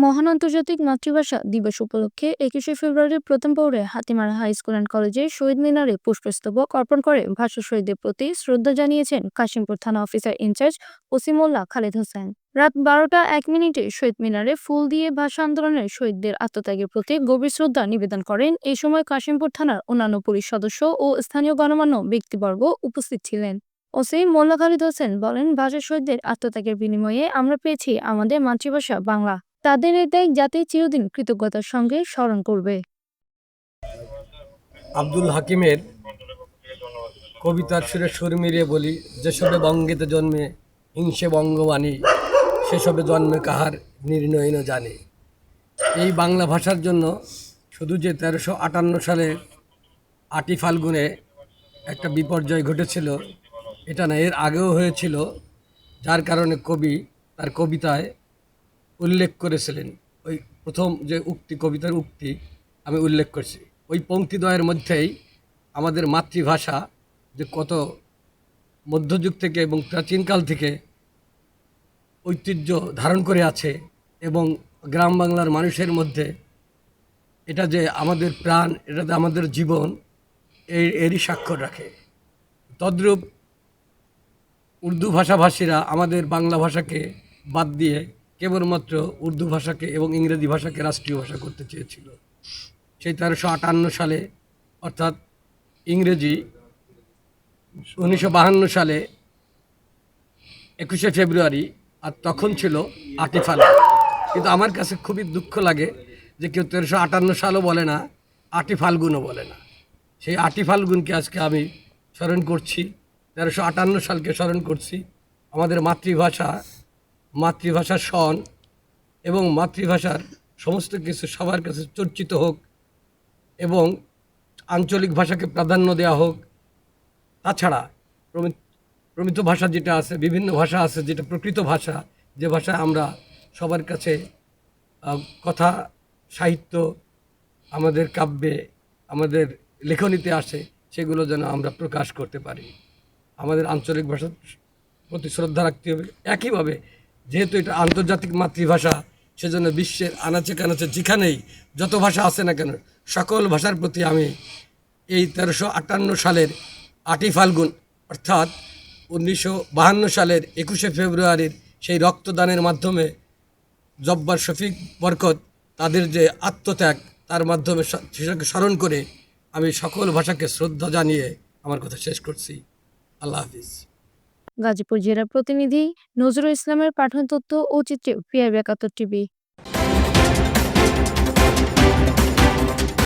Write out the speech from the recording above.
মহান আন্তর্জাতিক মাতৃভাষা দিবস উপলক্ষে 21শে ফেব্রুয়ারির প্রথম পৌরে হাতিমারা হাই স্কুল অ্যান্ড কলেজে শহীদ মিনারে পুষ্পস্তবক অর্পণ করে ভাষা শহীদদের প্রতি শ্রদ্ধা জানিয়েছেন কাশিমপুর থানা অফিসার ইনচার্জ ওসিমুল্লাহ খালেদ হোসেন। রাত 12টা 1 মিনিটে শহীদ মিনারে ফুল দিয়ে ভাষা আন্দোলনের শহীদদের আত্মত্যাগের প্রতি গভীর শ্রদ্ধা নিবেদন করেন। এই সময় কাশিমপুর থানার অন্যান্য পুলিশ সদস্য ও স্থানীয় গণমান্য ব্যক্তিবর্গ উপস্থিত ছিলেন। ওসি মোল্লা খালিদ হোসেন বলেন, ভাষা শহীদদের আত্মত্যাগের বিনিময়ে আমরা পেয়েছি আমাদের মাতৃভাষা বাংলা। তাদের এই ত্যাগ জাতি চিরদিন কৃতজ্ঞতার সঙ্গে স্মরণ করবে। আব্দুল হাকিমের কবিতার সুরে সুর মিলিয়ে বলি, যেসবে বঙ্গেতে জন্মে হিংসে বঙ্গবাণী, সেসবে জন্মে কাহার নির্ণয় ন জানে। এই বাংলা ভাষার জন্য শুধু যে 1358 সালে 8ই ফাল্গুনে একটা বিপর্যয় ঘটেছিল এটা না, এর আগেও হয়েছিল, যার কারণে কবি তার কবিতায় উল্লেখ করেছিলেন। ওই প্রথম যে উক্তি, কবিতার উক্তি আমি উল্লেখ করছি, ওই পংক্তিদ্বয়ের মধ্যেই আমাদের মাতৃভাষা যে কত মধ্যযুগ থেকে এবং প্রাচীনকাল থেকে ঐতিহ্য ধারণ করে আছে এবং গ্রাম বাংলার মানুষের মধ্যে এটা যে আমাদের প্রাণ, এটা যে আমাদের জীবন, এরই স্বাক্ষর রাখে। তদ্রূপ উর্দু ভাষাভাষীরা আমাদের বাংলা ভাষাকে বাদ দিয়ে কেবলমাত্র উর্দু ভাষাকে এবং ইংরেজি ভাষাকে রাষ্ট্রীয় ভাষা করতে চেয়েছিল। সেই 1358 সালে, অর্থাৎ ইংরেজি 1952 সালে 21শে ফেব্রুয়ারি, আর তখন ছিল 8ই ফাল্গুন। কিন্তু আমার কাছে খুবই দুঃখ লাগে যে কেউ 1358 সালও বলে না, 8ই ফাল্গুনও বলে না। সেই 8ই ফাল্গুনকে আজকে আমি স্মরণ করছি, 1358 সালকে স্মরণ করছি। আমাদের মাতৃভাষার সন এবং মাতৃভাষার সমস্ত কিছু সবার কাছে চর্চিত হোক এবং আঞ্চলিক ভাষাকে প্রাধান্য দেওয়া হোক। তাছাড়া প্রমিত ভাষা যেটা আছে, বিভিন্ন ভাষা আছে যেটা প্রকৃত ভাষা, যে ভাষায় আমরা সবার কাছে কথা, সাহিত্য, আমাদের কাব্যে, আমাদের লেখনীতে আসে, সেগুলো যেন আমরা প্রকাশ করতে পারি। আমাদের আঞ্চলিক ভাষার প্রতি শ্রদ্ধা রাখতে হবে। একইভাবে যেহেতু এটা আন্তর্জাতিক মাতৃভাষা, সেজন্য বিশ্বের আনাচে কানাচে যেখানেই যত ভাষা আছে না কেন, সকল ভাষার প্রতি আমি এই 1358 সালের 8ই ফাল্গুন, অর্থাৎ 1952 সালের 21শে ফেব্রুয়ারির সেই রক্তদানের মাধ্যমে জব্বার শফিক বরকত তাদের যে আত্মত্যাগ, তার মাধ্যমে সেটাকে স্মরণ করে আমি সকল ভাষাকে শ্রদ্ধা জানিয়ে আমার কথা শেষ করছি। আল্লাহ হাফিজ। গাজীপুর জেলা প্রতিনিধি নজরুল ইসলামের পাঠন তথ্য ও চিত্রে PIB 71 টিভি।